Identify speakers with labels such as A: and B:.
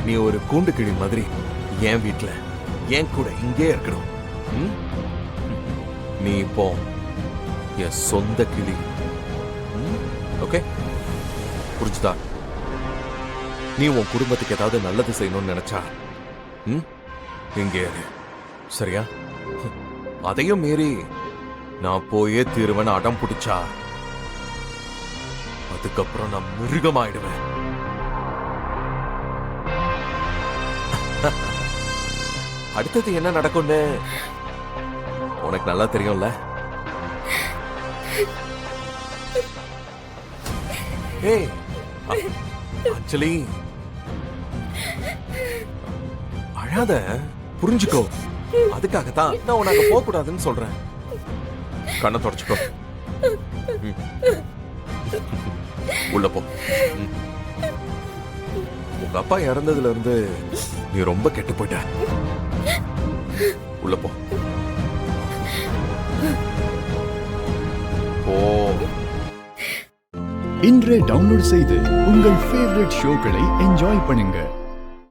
A: நீ ஒரு கூண்டு கிளி மாதிரி என் வீட்டுல என் கூட இங்கே இருக்கணும். ம்? நீ இப்போ என் சொந்த கிளி. ஓகே, புரிஞ்சுதா? நீ உன் குடும்பத்துக்கு ஏதாவது நல்லது செய்யணும்னு நினைச்சா இங்கே இரு, சரியா? அதையும் மீறி நான் போயே தீருவேன் அடம் பிடிச்சா அதுக்கப்புறம் நான் மிருகமாயிடுவேன். அடுத்தது என்ன நடக்கும்னு உனக்கு நல்லா தெரியும்ல. ஏய் ஆக்சுவலி அழாத, புரிஞ்சுக்கோ. அதுக்காகத்தான் நான் உனக்கு போக கூடாதுன்னு சொல்றேன். கண்ணை தொடச்சுக்கோ. உள்ள போ. உங்க அப்பா இறந்ததுல இருந்து நீ ரொம்ப கெட்டு போயிட்ட. உள்ள போ. போ.
B: இன்றே டவுன்லோட் செய்து உங்கள் ஃபேவரட் ஷோக்களை என்ஜாய் பண்ணுங்க.